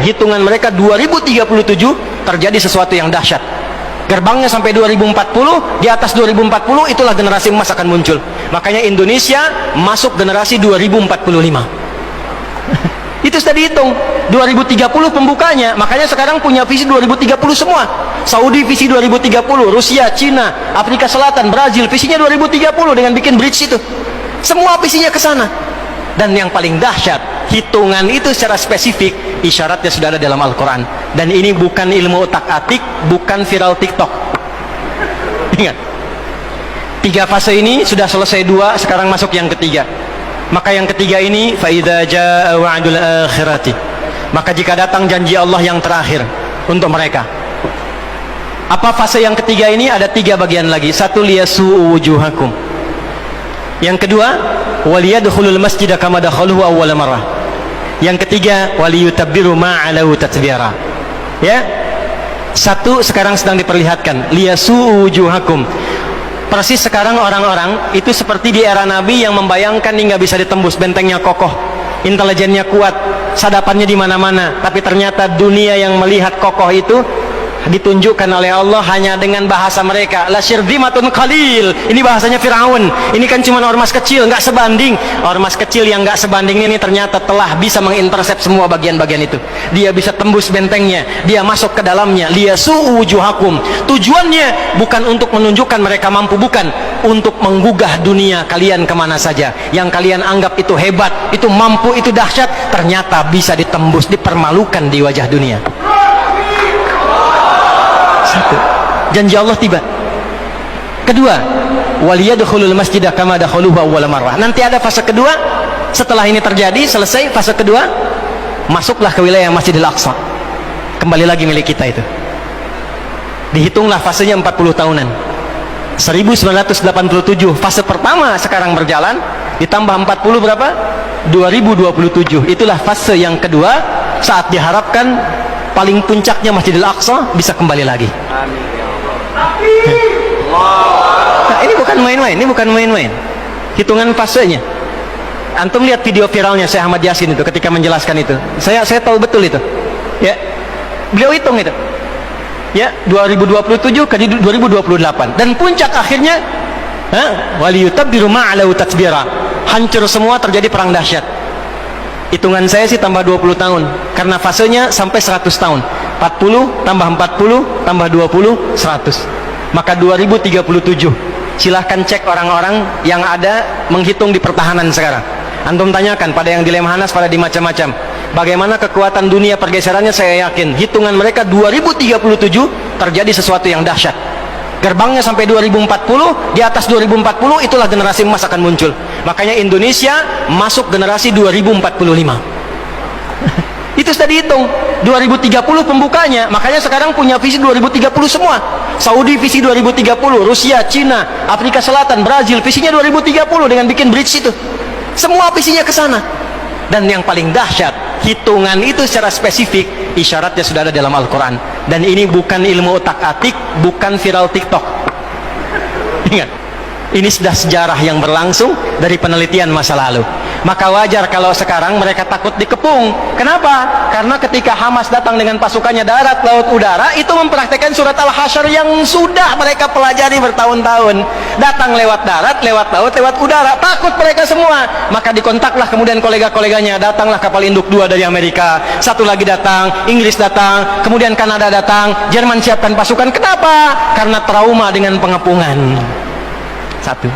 hitungan mereka 2037 terjadi sesuatu yang dahsyat. Gerbangnya sampai 2040, di atas 2040 itulah generasi emas akan muncul. Makanya Indonesia masuk generasi 2045. Itu sudah dihitung 2030 pembukanya. Makanya sekarang punya visi 2030 semua. Saudi visi 2030, Rusia, Cina, Afrika Selatan, Brazil visinya 2030 dengan bikin bridge itu. Semua visinya ke sana. Dan yang paling dahsyat, hitungan itu secara spesifik isyaratnya sudah ada dalam Al-Quran. Dan ini bukan ilmu otak-atik, bukan viral TikTok. Ingat, 3 fase ini sudah selesai 2, sekarang masuk yang ketiga. Maka yang ketiga ini, فَإِذَا جَاءَ وَعْدُ الْآخِرَةِ, maka jika datang janji Allah yang terakhir untuk mereka. Apa fase yang ketiga ini? Ada 3 bagian lagi. 1, liyasu'u wujuhakum. Yang kedua, waliyadkhulul masjida kama dakhaluhu awwala marrah. Yang ketiga, waliyutabbiru ma 'alau tatbira. Ya. 1 sekarang sedang diperlihatkan, liyasu'u wujuhakum. Persis sekarang orang-orang itu seperti di era Nabi yang membayangkan ini nggak bisa ditembus, bentengnya kokoh, intelijennya kuat, sadapannya di mana-mana. Tapi ternyata dunia yang melihat kokoh itu ditunjukkan oleh Allah hanya dengan bahasa mereka, la syirzimatun qalil. Ini bahasanya Firaun. Ini kan cuma ormas kecil, nggak sebanding. Ormas kecil yang nggak sebanding ini ternyata telah bisa mengintersep semua bagian-bagian itu. Dia bisa tembus bentengnya, dia masuk ke dalamnya. Liyasu'u wujuhakum. Tujuannya bukan untuk menunjukkan mereka mampu, bukan, untuk menggugah dunia kalian kemana saja. Yang kalian anggap itu hebat, itu mampu, itu dahsyat, ternyata bisa ditembus, dipermalukan di wajah dunia. 1, janji Allah tiba. Kedua, waliyadkhulul masjida kama dakhaluhu awwala marrah. Nanti ada fase kedua. Setelah ini terjadi, selesai fase kedua, masuklah ke wilayah Masjidil Aqsa. Kembali lagi milik kita itu. Dihitunglah fasenya 40 tahunan. 1987 fase pertama sekarang berjalan, ditambah 40 berapa? 2027. Itulah fase yang kedua, saat diharapkan paling puncaknya Masjidil Aqsa bisa kembali lagi. Amin ya Allah. Nah, ini bukan main-main, ini bukan main-main. Hitungan fasenya. Antum lihat video viralnya Syekh Ahmad Yasin itu ketika menjelaskan itu. Saya tahu betul itu. Ya. Beliau hitung itu. Ya, 2027 ke 2028 dan puncak akhirnya waliyutabbiru ma 'alau tatbira. Hancur semua, terjadi perang dahsyat. Hitungan saya sih tambah 20 tahun karena fasenya sampai 100 tahun. 40 tambah 40 tambah 20 100. Maka 2037. Silahkan cek orang-orang yang ada menghitung di pertahanan sekarang. Antum tanyakan pada yang di Lemhanas, pada di macam-macam, bagaimana kekuatan dunia pergeserannya. Saya yakin hitungan mereka 2037 terjadi sesuatu yang dahsyat. Gerbangnya sampai 2040, di atas 2040 itulah generasi emas akan muncul. Makanya Indonesia masuk generasi 2045. Itu sudah dihitung 2030 pembukanya. Makanya sekarang punya visi 2030 semua. Saudi visi 2030, Rusia, Cina, Afrika Selatan, Brazil visinya 2030 dengan bikin bridge itu. Semua visinya ke sana. Dan yang paling dahsyat, hitungan itu secara spesifik isyaratnya sudah ada dalam Al-Quran. Dan ini bukan ilmu otak-atik, bukan viral TikTok. Ingat, ini sudah sejarah yang berlangsung dari penelitian masa lalu. Maka wajar kalau sekarang mereka takut dikepung. Kenapa? Karena ketika Hamas datang dengan pasukannya darat, laut, udara, itu mempraktekkan surat Al-Hasyr yang sudah mereka pelajari bertahun-tahun. Datang lewat darat, lewat laut, lewat udara. Takut mereka semua. Maka dikontaklah kemudian kolega-koleganya. Datanglah kapal induk 2 dari Amerika, 1 lagi datang, Inggris datang, kemudian Kanada datang, Jerman siapkan pasukan. Kenapa? Karena trauma dengan pengepungan. 1.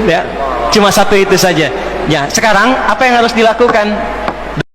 Ya, cuma 1 itu saja. Ya, sekarang apa yang harus dilakukan?